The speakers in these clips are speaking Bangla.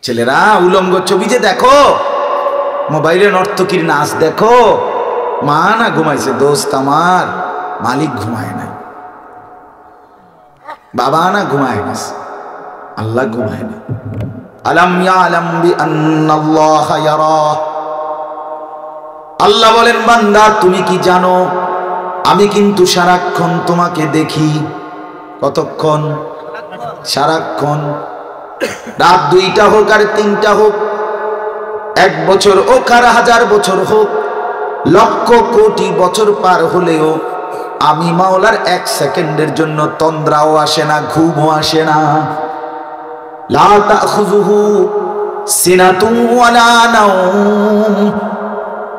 ছেলেরা উলঙ্গ ছবি যে দেখো, মোবাইলে নর্তকীর নাচ দেখো, মা না ঘুমাইছে দোস্ত আমার, মালিক ঘুমায় নাই, বাবা না ঘুমায় গেছে, আল্লাহ ঘুমায় না। আলাম ইয়ালাম বিআন্নাল্লাহা ইয়ারা, আল্লাহ বলেন বান্দা তুমি কি জানো আমি কিন্তু সারাক্ষণ তোমাকে দেখি। কতক্ষণ? সারাক্ষণ। রাত 2টা হোক আর 3টা হোক, 1 বছর হোক আর 1000 বছর হোক, লক্ষ কোটি বছর পার হলেও আমি মাওলার 1 সেকেন্ডের জন্য তন্দ্রাও আসে না, ঘুমও আসে না। লা তাখুযুহু সিনাতুন ওয়ালা নাওম,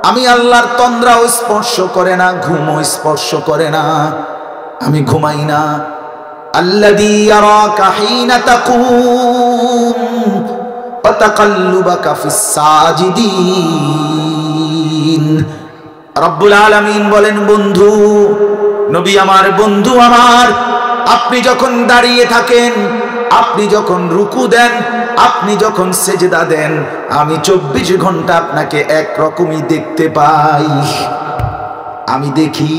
আমি আল্লাহর তন্দ্রাও স্পর্শ করে না, ঘুমও স্পর্শ করে না, আমি ঘুমাই না। আল্লাযী ইয়ারাকা হিনা তাকুম ওয়া তাকাল্লুবাকা ফিস সাজিদিন। রব্বুল আলামিন বলেন বন্ধু, নবী আমার, বন্ধু আমার, আপনি যখন দাঁড়িয়ে থাকেন, আপনি যখন রুকু দেন, আপনি যখন সেজদা দেন, আমি 24 ঘন্টা আপনাকে একরকমই দেখতে পাই। আমি দেখি,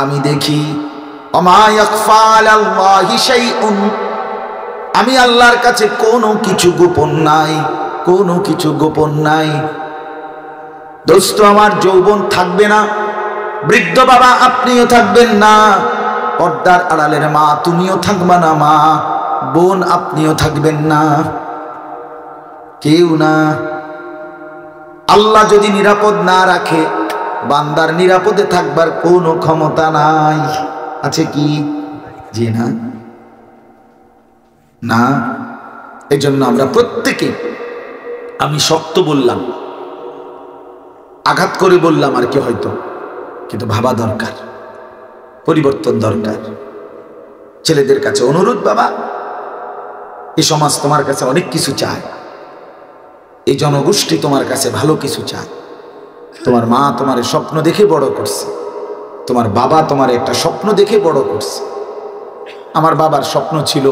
আমি দেখি। ওমা ইয়াখফা আলাল্লাহি শাইউন, আমি আল্লাহর কাছে কোনো কিছু গোপন নাই, কোনো কিছু গোপন নাই। দোস্ত আমার, যৌবন থাকবে না, বৃদ্ধ বাবা আপনিও থাকবেন না, পর্দার আড়ালের মা তুমিও থাকবা না, মা বোন আপনিও থাকবেন না, কেউ না। আল্লাহ যদি নিরাপদ না রাখে, বান্দার নিরাপদে থাকবার কোনো ক্ষমতা নাই। আছে কি? জি না, না। এই জন্য আমরা প্রত্যেকে, আমি শক্ত বললাম, আঘাত করে বললাম আর কি হয়তো, কিন্তু ভাবা দরকার, পরিবর্তন দরকার। ছেলেদের কাছে অনুরোধ, বাবা এই সমাজ তোমার কাছে অনেক কিছু চায়, এই জনগোষ্ঠী তোমার কাছে ভালো কিছু চায়। তোমার মা তোমার স্বপ্ন দেখে বড় করছে, তোমার বাবা তোমার একটা স্বপ্ন দেখে বড় করছে। আমার বাবার স্বপ্ন ছিল,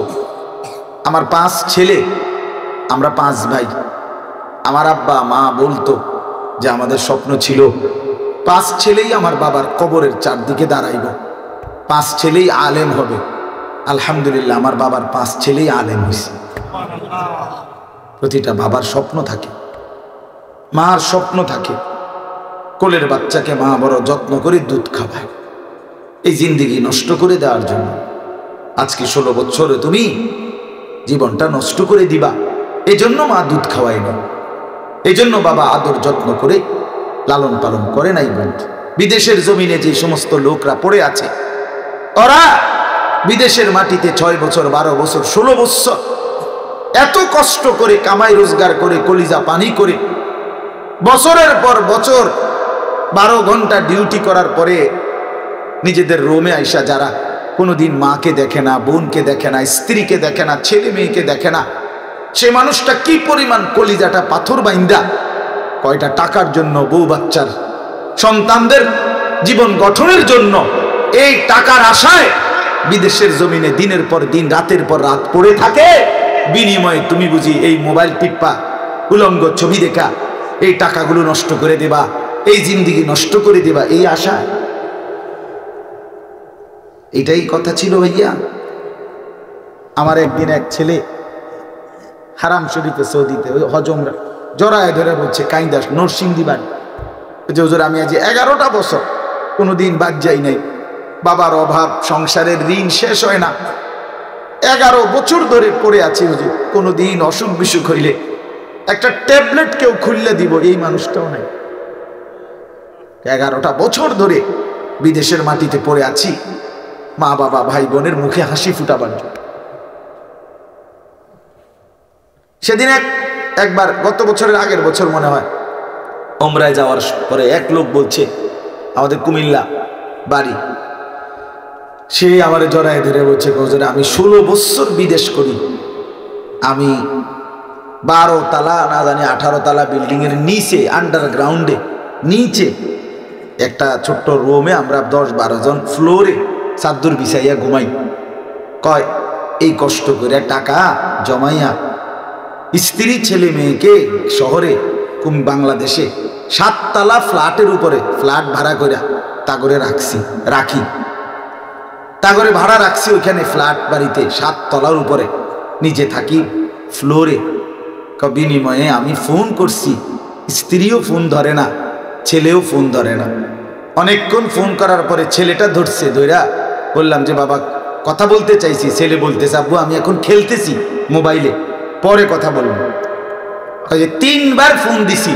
আমার 5 ছেলে, আমরা 5 ভাই। আমার আব্বা মা বলতো যে আমাদের স্বপ্ন ছিল 5 ছেলেই আমার বাবার কবরের চারদিকে দাঁড়াইব, 5 ছেলেই আলেম হবে। আলহামদুলিল্লাহ, আমার বাবার 5 ছেলেই আলেম হয়েছে। প্রতিটা বাবার স্বপ্ন থাকে, মার স্বপ্ন থাকে, কোলের বাচ্চাকে মা বড় যত্ন করে দুধ খাওয়ায়, এই জিন্দেগি নষ্ট করে দেওয়ার জন্য। আজকে 16 বছরে তুমি জীবনটা নষ্ট করে দিবা, এই জন্য মা দুধ খাওয়ায় না, এই জন্য বাবা আদর যত্ন করে লালন পালন করে নাই। বন্ধু, বিদেশের জমিনে যে সমস্ত লোকরা পড়ে আছে, ওরা বিদেশের মাটিতে 6 বছর 12 বছর 16 বছর এত কষ্ট করে কামাই রোজগার করে, কলিজা পানি করে, বছরের পর বছর 12 ঘন্টা ডিউটি করার পরে নিজেদের রুমে আইসা যারা কোনোদিন মাকে দেখে না, বোনকে দেখে না, স্ত্রীকে দেখে না, ছেলে মেয়েকে দেখে না, সে মানুষটা কি পরিমাণ কলিজাটা পাথর বাইন্দা কয়টা টাকার জন্য, বউ বাচ্চার সন্তানদের জীবন গঠনের জন্য এই টাকার আশায় বিদেশের জমিনে দিনের পর দিন, রাতের পর রাত পড়ে থাকে। বিনিময়ে তুমি বুঝি এই মোবাইল টিপা, উলঙ্গ ছবি দেখা এই টাকাগুলো নষ্ট করে দেবা, এই জিন্দেগি নষ্ট করে দেবা, এই আশা। এটাই কথা ছিল ভাইয়া। আমার একদিন এক ছেলে হারাম শরীফে সৌদিতে হজমরা জড়ায় ধরে বলছে, কাইন্দাস নরসিংদী বাড়ি, যে হুজুর আমি আজ 11টা বছর কোনোদিন বাদ যাই নাই, বাবার অভাব, সংসারের ঋণ শেষ হয় না, 11 বছর ধরে পড়ে আছি হুজুর, কোনোদিন অসুখ বিসুখ হইলে একটা ট্যাবলেট কেউ খুললে দিব, এই মানুষটাও নাই। 11টা বছর ধরে বিদেশের মাটিতে পড়ে আছি, মা বাবা ভাই বোনের মুখে হাসি ফুটাবার জন্য। সেদিন একবার গত বছরের আগের বছর মনে হয়, ওমরায় যাওয়ার পরে এক লোক বলছে, আমাদের কুমিল্লা বাড়ি, সে আমার জড়ায় ধরে বলছে, আমি 16 বছর বিদেশ করি, আমি 12 তালা না জানি 18 তালা বিল্ডিং এর নিচে, আন্ডারগ্রাউন্ডে নিচে একটা ছোট্ট রুমে আমরা 10-12 জন ফ্লোরে চাদর বিছাইয়া ঘুমাই। কয় এই কষ্ট করে টাকা জমাইয়া স্ত্রী ছেলে মেয়েকে শহরে বাংলাদেশে 7 তলা ফ্ল্যাটের উপরে ফ্ল্যাট ভাড়া করে তাগরে রাখি তাগরে ভাড়া রাখছি ওইখানে ফ্ল্যাট বাড়িতে 7 তলার উপরে নিজে থাকি ফ্লোরে। বিনিময়ে আমি ফোন করছি, স্ত্রীও ফোন ধরে না, ছেলেও ফোন ধরে না। অনেকক্ষণ ফোন করার পরে ছেলেটা ধরছে, ধইরা বললাম যে বাবা কথা বলতে চাইছি। ছেলে বলতেছে আব্বু আমি এখন খেলতেছি মোবাইলে, পরে কথা বলবো। 3বার ফোন দিছি,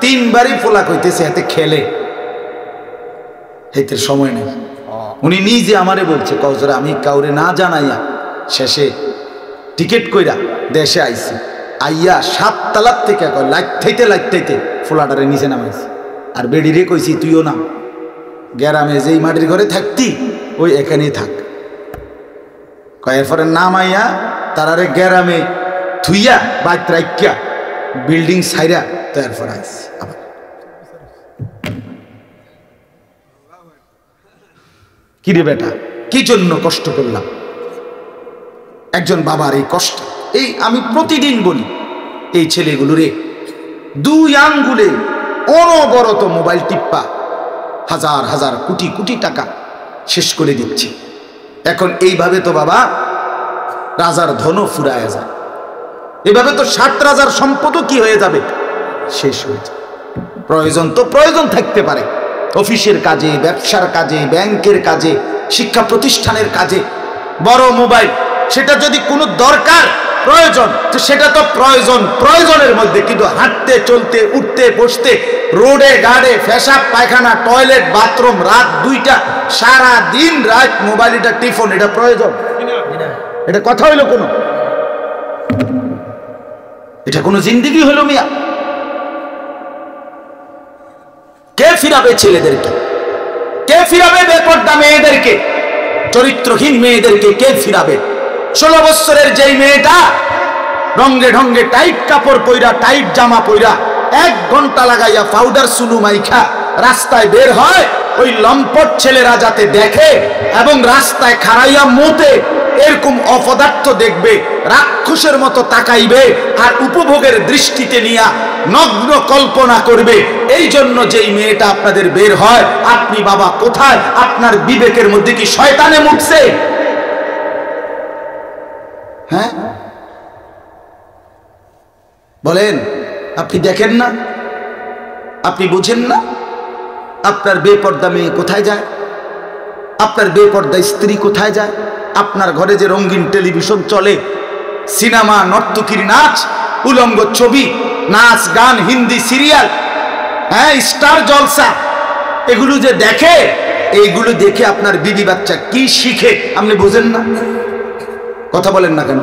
3বারই ফোলা কইতেছে হাতে খেলে, হেতের সময় নেই। উনি নিজে আমারে বলছে কওজরা আমি কাউরে না জানাইয়া শেষে টিকিট কইরা দেশে আইছি, আইয়া 7 তলার থেকে লাইতে ফোলাটারে নিচে নামাইছি। আর বেডিরে কইছি তুইও নাম, গ্রামে যেই মাটির ঘরে থাকতি ওই এখানেই থাক। কয়ের পরে নামাইয়া তারারে গ্রামে থুইয়া বাইত রাখিয়া বিল্ডিং সাইরা তারপর আইছি। কিরে বেটা কি জন্য কষ্ট করলাম? একজন বাবার এই কষ্ট, এই আমি প্রতিদিন বলি এই ছেলেগুলোরে 2 আঙ্গুলে অনবরত মোবাইল টিপ্পা হাজার হাজার কোটি কোটি টাকা শেষ করে দিচ্ছে। এখন এইভাবে তো বাবা রাজার ধনও ফুরায় যায়, এভাবে তো 60 রাজার সম্পদও কি হয়ে যাবে, শেষ হয়ে যাবে। প্রয়োজন তো প্রয়োজন থাকতে পারে, অফিসের কাজে, ব্যবসার কাজে, ব্যাংকের কাজে, শিক্ষা প্রতিষ্ঠানের কাজে। বড় মোবাইল সেটা যদি কোনো দরকার প্রয়োজন তো সেটা তো প্রয়োজনের মধ্যে, কিন্তু হাঁটতে চলতে উঠতে বসতে রোডে গাড়ে পেশাব পায়খানা টয়লেট বাথরুম রাত 2টা সারা দিন রাত মোবাইল এটা টিফোন, এটা প্রয়োজন? এটা কথা হইলো কোনো? এটা কোনো জিন্দেগি হলো মিয়া? কে ফিরাবে ছেলেদেরকে? কে ফিরাবে বেপর্দা মেয়েদেরকে, চরিত্রহীন মেয়েদেরকে কে ফিরাবে? 16 বছরের যেই মেয়েটা রঙ্গে ঢঙ্গে টাইট কাপড় পইরা টাইট জামা পইরা 1 ঘন্টা লাগাইয়া পাউডার সুলু মাইখা রাস্তায় বের হয়, ওই লম্পট ছেলেরা যাতে দেখে এবং রাস্তায় খাড়াইয়া মোতে এরকম অপদার্থ দেখবে, রাক্ষসের মতো তাকাইবে আর উপভোগের দৃষ্টিতে নিয়া নগ্ন কল্পনা করবে। এই জন্য যেই মেয়েটা আপনাদের বের হয়, আপনি বাবা কোথায়? আপনার বিবেকের মধ্যে কি শয়তানে মুখছে? হ্যাঁ বলেন, আপনি দেখেন না? আপনি বুঝেন না? আপনার বেপর্দা মেয়ে কোথায় যায়? আপনার বেপর্দা স্ত্রী কোথায় যায়? আপনার ঘরে যে রঙিন টেলিভিশন চলে, সিনেমা, নর্তকীর নাচ, উলঙ্গ ছবি, নাচ গান, হিন্দি সিরিয়াল, হ্যাঁ স্টার জলসা, এগুলো যে দেখে, এইগুলো দেখে আপনার বিবি বাচ্চা কি শিখে আপনি বুঝেন না? কথা বলেন না কেন?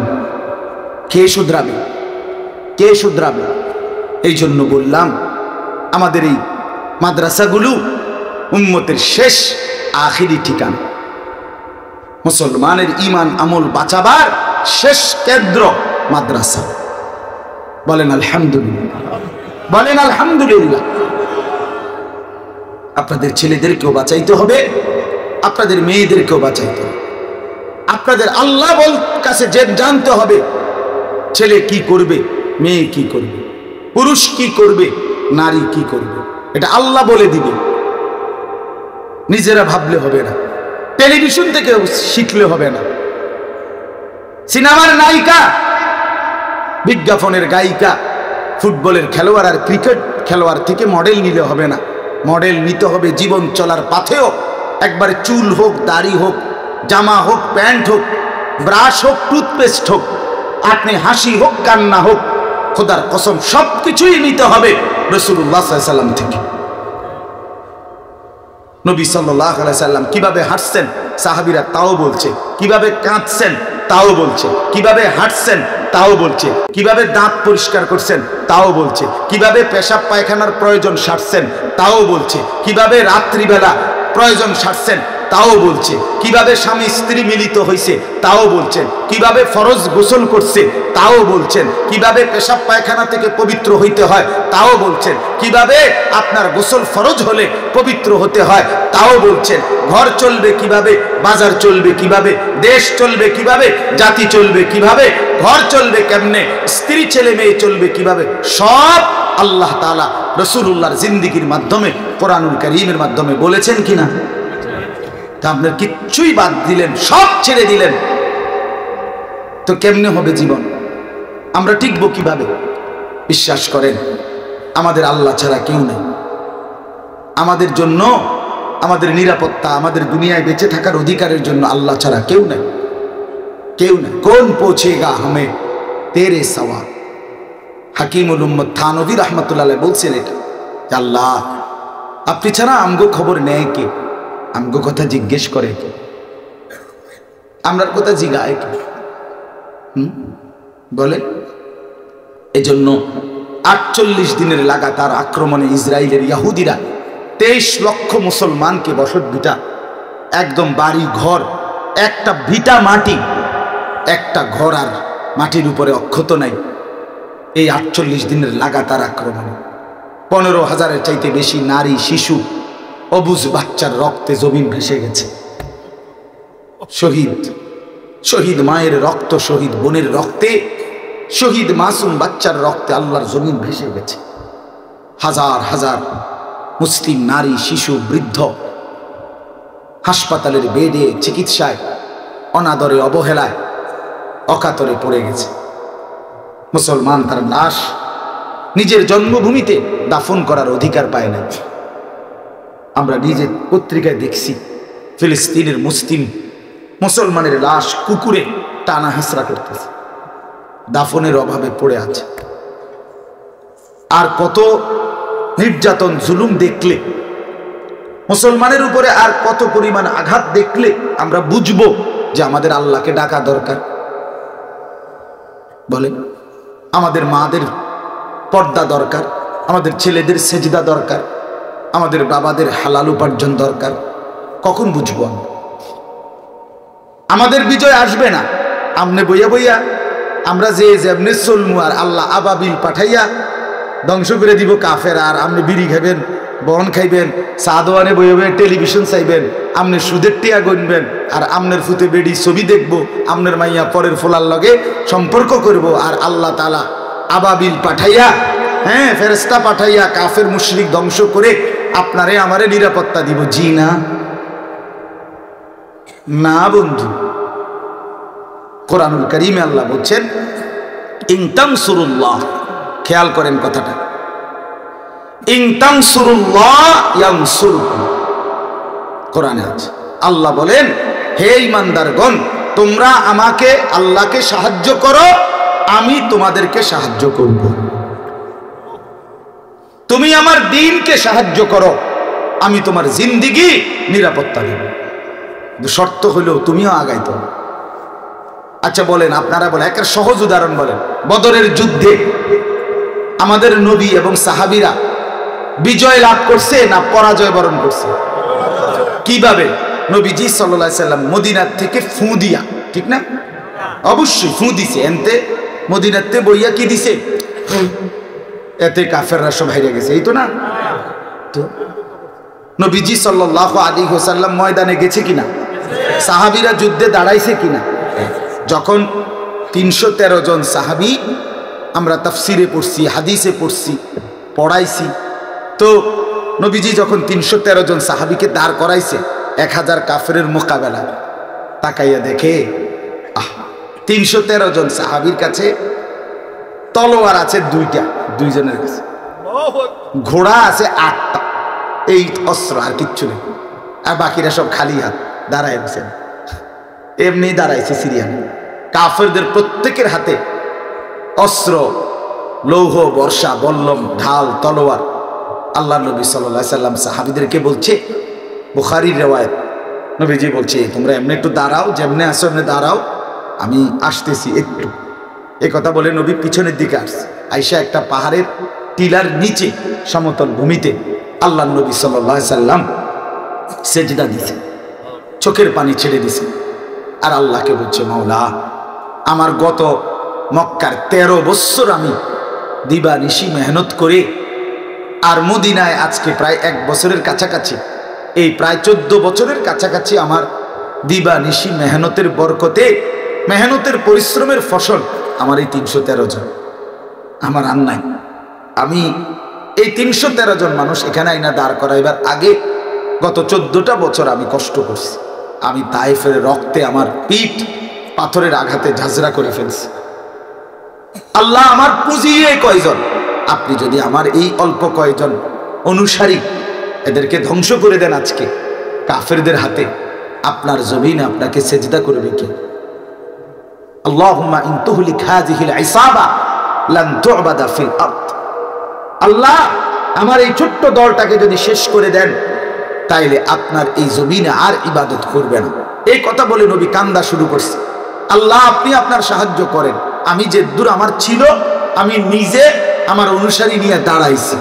কে শুধরাবে? কে শুধরাবে? এই জন্য বললাম আমাদের এই মাদ্রাসাগুলো উম্মতের শেষ আখিরি ঠিকানা, মুসলমানের ঈমান আমল বাঁচাবার শেষ কেন্দ্র মাদ্রাসা। বলেন আলহামদুলিল্লাহ, বলেন আলহামদুলিল্লাহ। আপনাদের ছেলেদেরকেও বাঁচাইতে হবে, আপনাদের মেয়েদেরকেও বাঁচাইতে হবে। আপনাদের আল্লাহ কাছে জানতে হবে ছেলে কি করবে, মেয়ে কি করবে, পুরুষ কি করবে, নারী কি করবে, এটা আল্লাহ বলে দিবে। নিজেরা ভাবলে হবে না, টেলিভিশন থেকে শিখলে হবে না। সিনেমার নায়িকা, বিজ্ঞাপনের গায়িকা, ফুটবলের খেলোয়াড় আর ক্রিকেট খেলোয়াড় থেকে মডেল নিলে হবে না। মডেল নিতে হবে জীবন চলার পথেও। একবারে চুল হোক, দাড়ি হোক, জামা হোক, প্যান্ট হোক, ব্রাশ হোক, টুথপেস্ট হোক, আপনি হাসি হোক, কান্না হোক, খোদার কসম সবকিছুই নিতে হবে রাসূলুল্লাহ সাল্লাল্লাহু আলাইহি ওয়াসাল্লাম থেকে। নবী সাল্লাল্লাহু আলাইহি ওয়াসাল্লাম কিভাবে হাঁটছেন সাহাবীরা তাও বলছে, কিভাবে কাঁদছেন তাও বলছে, কিভাবে হাঁটছেন তাও বলছে, কিভাবে দাঁত পরিষ্কার করছেন তাও বলছে, কিভাবে পেশাব পায়খানার প্রয়োজন সারছেন তাও বলছে, কিভাবে রাত্রিবেলা প্রয়োজন সারছেন তাও বলছে, কিভাবে স্বামী স্ত্রী মিলিত হয়েছে তাও বলছেন, কিভাবে ফরজ গোসল করছে তাও বলছেন, কিভাবে পেশাব পায়খানা থেকে পবিত্র হইতে হয় তাও বলছেন, কিভাবে আপনার গোসল ফরজ হলে পবিত্র হতে হয় তাও বলছেন, ঘর চলবে কিভাবে, বাজার চলবে কিভাবে, দেশ চলবে কিভাবে, জাতি চলবে কিভাবে, ঘর চলবে কেমনে, স্ত্রী ছেলে মেয়ে চলবে কিভাবে, সব আল্লাহ তাআলা রাসূলুল্লাহর জিন্দেগীর মাধ্যমে কোরআনুল কারীমের মাধ্যমে বলেছেন কিনা? তা আপনার কিচ্ছুই বাদ দিলেন, সব ছেড়ে দিলেন, তো কেমনে হবে জীবন? আমরা টিকবো কিভাবে? বিশ্বাস করেন, আমাদের আল্লাহ ছাড়া কেউ নেই। আমাদের জন্য, আমাদের নিরাপত্তা, আমাদের দুনিয়ায় বেঁচে থাকার অধিকারের জন্য আল্লাহ ছাড়া কেউ নেই, কেউ নেই। কোন পৌঁছেগা হামে তেরে সওয়া। হাকিমুল উম্মত থানভী রাহমাতুল্লাহ আলাইহি বলছেন এটা, আল্লাহ আপনি ছাড়া আমগো খবর নেয় কে, আমগো কথা জিজ্ঞেস করে কে, আমরার কথা জিগায় কে? বলে এজন্য ৪৮ দিনের লাগাতার আক্রমণে ইসরায়েলের ইহুদিরা ২৩ লক্ষ মুসলমানকে বসত ভিটা, একদম বাড়ি ঘর, একটা ভিটা মাটি, একটা ঘর আর মাটির উপরে অক্ষত নাই। এই ৪৮ দিনের লাগাতার আক্রমণে ১৫,০০০-এর চাইতে বেশি নারী, শিশু, অবুঝ বাচ্চার রক্তে জমিন ভেসে গেছে। শহীদ, শহীদ মায়ের রক্ত, শহীদ বোনের রক্তে, শহীদ মাসুম বাচ্চার রক্তে আল্লাহর জমিন ভেসে গেছে। হাজার হাজার মুসলিম নারী, শিশু, বৃদ্ধ হাসপাতালের বেডে চিকিৎসায় অনাদরে, অবহেলায়, অকাতরে পড়ে গেছে। মুসলমান তার লাশ নিজের জন্মভূমিতে দাফন করার অধিকার পায় না। আমরা নিজের পত্রিকায় দেখছি ফিলিস্তিনের মুসলিম মুসলমানের লাশ কুকুরে টানা হেঁচড়া করতেছে, দাফনের অভাবে পড়ে আছে। আর কত নির্যাতন জুলুম দেখলে, মুসলমানের উপরে আর কত পরিমাণ আঘাত দেখলে আমরা বুঝবো যে আমাদের আল্লাহকে ডাকা দরকার। বলে আমাদের মাদের পর্দা দরকার, আমাদের ছেলেদের সেজদা দরকার, আমাদের বাবাদের হালাল উপার্জন দরকার। কখন বুঝবো? আমাদের বিজয় আসবে না আমনে বইয়া বইয়া আমরা যে যেমনি চলমু, আর আল্লাহ আবাবিল পাঠাইয়া ধ্বংস করে দিব কাফের, আর আপনি বিড়ি খাইবেন, বন খাইবেন, চা দোয়ানে বইবেন, টেলিভিশন চাইবেন, আপনি সুদের টিয়া গণবেন, আর আমনের ফুতে বেড়ি ছবি দেখবো, আমনের মাইয়া পরের ফোলার লগে সম্পর্ক করব, আর আল্লাহ তাআলা আবাবিল পাঠাইয়া, হ্যাঁ ফেরেশতা পাঠাইয়া কাফের মুশরিক ধ্বংস করে আপনারে আমারে নিরাপত্তা দিব? জি না, না বন্ধু। কোরআনুল কারীমে আল্লাহ বলছেন ইন তানসুরুল্লাহ, খেয়াল করেন কথাটা, ইন তানসুরুল্লাহ ইয়ানসুরকুম, কোরআনে আছে। আল্লাহ বলেন, হে ঈমানদারগণ, তোমরা আমাকে, আল্লাহকে সাহায্য করো, আমি তোমাদেরকে সাহায্য করব। তুমি আমার দ্বীনকে সাহায্য করো, আমি তোমার জিন্দেগি নিরাপত্তা দেব। শর্ত হইলেও তুমিও আগাইতে হবে। আচ্ছা বলেন, আপনারা বলেন, একটা সহজ উদাহরণ বলেন, বদরের যুদ্ধে আমাদের নবী এবং সাহাবীরা বিজয় লাভ করছে না পরাজয় বরণ করছে? কিভাবে? নবীজি সাল্লাল্লাহু আলাইহি সাল্লাম মদিনার থেকে ফু দিয়া, ঠিক না? অবশ্যই ফু দিছে, এনতে মদিনাতে বইয়া কি দিছে? এতে কাফেররা সব হারিয়ে গেছে, এই তো না? তো নবীজি সাল্লাল্লাহু আলাইহি ওয়াসাল্লাম ময়দানে গেছে কিনা? সাহাবীরা যুদ্ধে দাঁড়াইছে কিনা? যখন ৩১৩ জন সাহাবী, আমরা তাফসিরে পড়ছি, হাদিসে পড়ছি, পড়াইছি, তো নবীজি যখন ৩১৩ জন সাহাবীকে দাঁড় করাইছে ১০০০ কাফেরের মোকাবেলা, তাকাইয়া দেখে ৩১৩ জন সাহাবীর কাছে তলোয়ার আছে দুইটা, দুইজনের কাছে ঘোড়া আছে ৮টা, এই অস্ত্র আর কিচ্ছু নেই, আর বাকিরা সব খালি হাত দাঁড়ায় গেছেন, এমনি দাঁড়াইছে সিরিয়াল। কাফেরদের প্রত্যেকের হাতে অস্ত্র, লৌহ, বর্ষা, বল্লম, ঢাল, তলোয়ার। আল্লাহ নবী সাল্লাল্লাহু আলাইহি সাল্লাম সাহাবীদেরকে বলছে, বুখারীর রিওয়ায়াত, নবীজি বলছে, তোমরা এমনি একটু দাঁড়াও, যেমনি আসো এমনি দাঁড়াও, আমি আসতেছি একটু। এ কথা বলে নবী পিছনের দিকে আসছে, আইসা একটা পাহাড়ের টিলার নিচে সমতল ভূমিতে আল্লাহ নবী সাল্লাল্লাহু আলাইহি সাল্লাম সেজদা দিয়েছে। চোখের পানি ছেড়ে দিছে আর আল্লাহকে বলছে, মাওলা আমার গত মক্কার 13 বছর আমি দিবানিশি মেহনত করে, আর মদিনায় আজকে প্রায় 1 বছরের কাছাকাছি, এই প্রায় 14 বছরের কাছাকাছি আমার দিবানিশি মেহনতের বরকতে, মেহনতের পরিশ্রমের ফসল আমার এই 313 জন। আমার আর নাই। আমি এই 313 জন মানুষ এখানে আইনা দাঁড় করাইবার আগে গত 14টা বছর আমি কষ্ট করছি। আমি তায়েফের রক্তে আমার পিঠ পাথরের আঘাতে ঝাঁঝরা করে ফেলছি। আল্লাহ আমার পুঁজিয়ে কয়জন, আপনি যদি আমার এই অল্প কয়জন অনুসারী এদেরকে ধ্বংস করে দেন আজকে কাফেরদের হাতে, আপনার জমিনে আপনাকে সেজদা করবে কে? আল্লাহুম্মা ইন তুহলিক হাযিহিল ইসাবা লান তু'বাদা ফিল আরদ। আল্লাহ আমার এই ছোট্ট দলটাকে যদি শেষ করে দেন তাইলে আপনার এই জমিনে আর ইবাদত করবে না। এই কথা বলে নবী কান্দা শুরু করছে, আল্লাহ আপনি আপনার সাহায্য করেন। আমি যে দূর আমার ছিল, আমি নিজে আমার অনুসারী নিয়ে দাঁড়াইছি।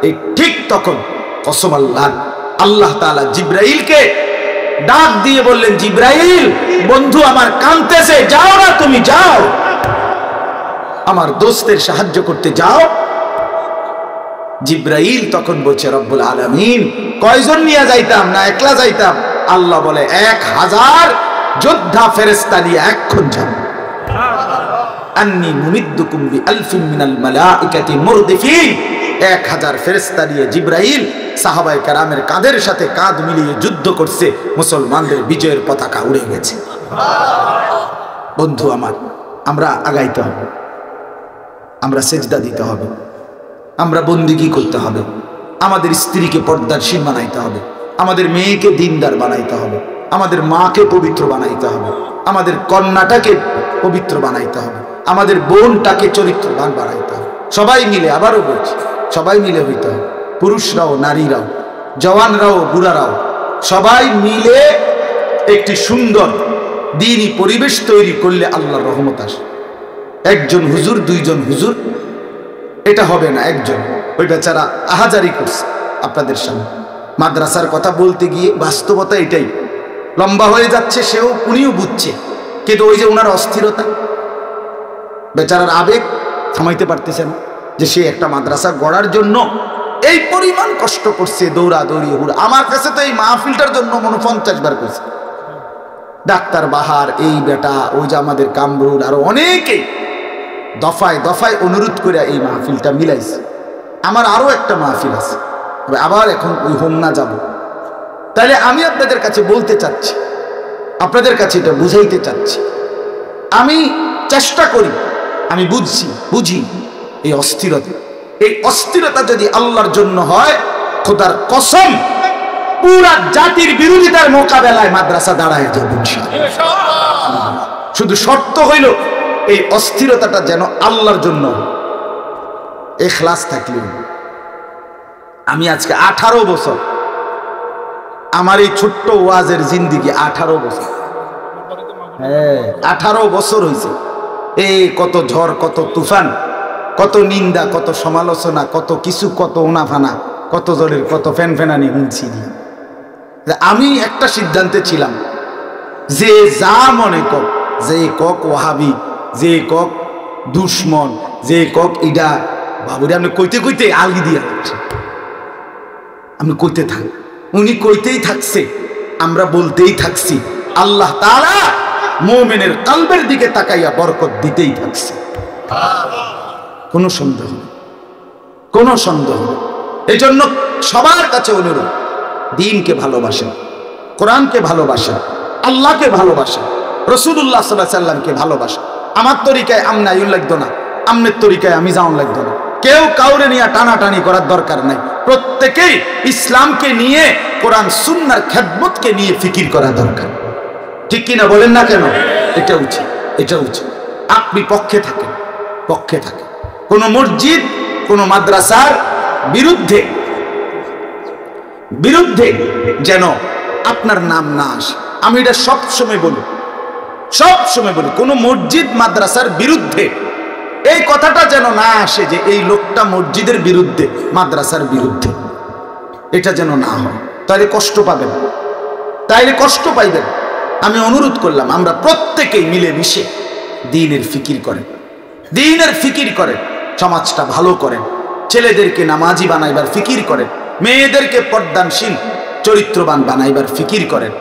এই ঠিক তখন কসম আল্লাহ, আল্লাহ তাআলা জিব্রাইলকে ডাক দিয়ে বললেন, জিব্রাইল বন্ধু আমার কাঁদতেছে, যাও না তুমি, যাও আমার দোস্তের সাহায্য করতে যাও। জিব্রাইল তখন বলছে, রব্বুল আলামিন কয়জন নিয়ে যাইতাম, না একলা যাইতাম? আল্লাহ বলে 1000 যোদ্ধা ফেরেশতা নিয়ে এখন যাব। আন্নী মুমিদ্দুকুম বিআলফিন মিনাল মালাইকাতি মুরদিফিন। 1000 ফেরেশতা নিয়ে জিব্রাইল সাহাবায়ে কেরামের কাঁধের সাথে কাঁধ মিলিয়ে যুদ্ধ করছে, মুসলমানদের বিজয়ের পতাকা উড়ে গেছে। বন্ধু আমার, আমরা আগাইতে হবে, আমরা সেজদা দিতে হবে, আমরা বন্দিগি করতে হবে, আমাদের স্ত্রীকে পর্দারশীল বানাইতে হবে, আমাদের মেয়েকে দিনদার বানাইতে হবে, আমাদের মাকে পবিত্র বানাইতে হবে, আমাদের কন্যাটাকে পবিত্র বানাইতে হবে, আমাদের বোনটাকে চরিত্রবান বানাইতে হবে। সবাই মিলে, আবারও বলছি, সবাই মিলে হইতে হবে, পুরুষরাও নারীরাও, জওয়ানরাও বুড়ারাও, সবাই মিলে একটি সুন্দর দ্বীনি পরিবেশ তৈরি করলে আল্লাহর রহমত আসে। একজন হুজুর, 2 জন হুজুর এটা হবে না। একজন, ওই বেচারা আহাজারি করছে আপনাদের সামনে। মাদ্রাসার কথা বলতে গিয়ে বাস্তবতা এটাই, লম্বা হয়ে যাচ্ছে, সেও উনিও বুঝছে, কিন্তু ওই যে ওনার অস্থিরতা, বেচারার আবেগ থামাইতে পারতেছেন যে সে একটা মাদ্রাসা গড়ার জন্য এই পরিমাণ কষ্ট করছে, দৌড়াদৌড়ি হুড়া। আমার কাছে তো এই মাহফিলটার জন্য মনে 50 বার করছে। ডাক্তার বাহার, এই বেটা, ওই যে আমাদের কামরুল, আরো অনেকেই দফায় দফায় অনুরোধ করে এই মাহফিলটা মিলাইছে। আমার আরো একটা মাহফিল আছে, আবার এখন ওই হোমনা যাব। তাহলে আমি আপনাদের কাছে বলতে চাচ্ছি, আপনাদের কাছে এটা বুঝাইতে চাচ্ছি, আমি চেষ্টা করি, আমি বুঝি এই অস্থিরতা যদি আল্লাহর জন্য হয়, খোদার কসম পুরা জাতির বিরোধিতার মোকাবেলায় মাদ্রাসা দাঁড়ায় যাবে ইনশাআল্লাহ। শুধু শর্ত হইল এই অস্থিরতাটা যেন আল্লাহর জন্য, ইখলাস থাকলে। আমি আজকে 18 বছর, আমার এই ছোট্ট ওয়াজের জিন্দিগি 18 বছর, হ্যাঁ 18 বছর হয়েছে। এই কত ঝড়, কত তুফান, কত নিন্দা, কত সমালোচনা, কত কিছু, কত উনাফানা, কত জলের কত ফ্যানফ্যানানি শুনছি। আমি একটা সিদ্ধান্তে ছিলাম, যে যা মনে কক, যে কক ওয়াহাবি, যে কক দুশ্মন, যে কক ইডা, বাবুরে আমি কইতে কইতে আলগি দিয়ে রাখছি, আমি কইতে থাক, উনি কইতেই থাকছে, আমরা বলতেই থাকছি। আল্লাহ তাআলা মুমিনের কলবের দিকে তাকাইয়া বরকত দিতেই থাকছে, কোনো সন্দেহ নেই, কোনো সন্দেহ নেই। এই জন্য সবার কাছে অনুরোধ, দ্বীনকে ভালোবাসেন, কোরআনকে ভালোবাসেন, আল্লাহকে ভালোবাসেন, রাসূলুল্লাহ সাল্লাল্লাহু আলাইহি সাল্লামকে ভালোবাসেন। আমার তরিকায় আমনা ইউল লাগতো না, আমনের তরিকায় আমি যাওন লাগতো না। কেউ কাউরে নিয়ে টানাটানি করার দরকার নাই। প্রত্যেকেই ইসলামকে নিয়ে, কোরআন সুন্নাহর খেদমতকে নিয়ে ফিকির করা দরকার। ঠিক কিনা বলেন না কেন? এটা উচিত, এটা উচিত। আপনি পক্ষে থাকেন, পক্ষে থাকেন। কোন মসজিদ, কোন মাদ্রাসার বিরুদ্ধে যেন আপনার নাম না আসে। আমি এটা সবসময় বলি, সবসময় বলি, কোন মসজিদ মাদ্রাসার বিরুদ্ধে এই কথাটা যেন না আসে যে এই লোকটা মসজিদের বিরুদ্ধে, মাদ্রাসার বিরুদ্ধে, এটা যেন না হয়। তাহলে কষ্ট পাবেন, তাইলে কষ্ট পাইবেন। আমি অনুরোধ করলাম আমরা প্রত্যেকেই মিলে মিশে দ্বীনের ফিকির করেন, দ্বীনের ফিকির করেন, সমাজটা ভালো করেন, ছেলেদেরকে নামাজি বানাইবার ফিকির করেন, মেয়েদেরকে পর্দানশীল চরিত্রবান বানাইবার ফিকির করেন।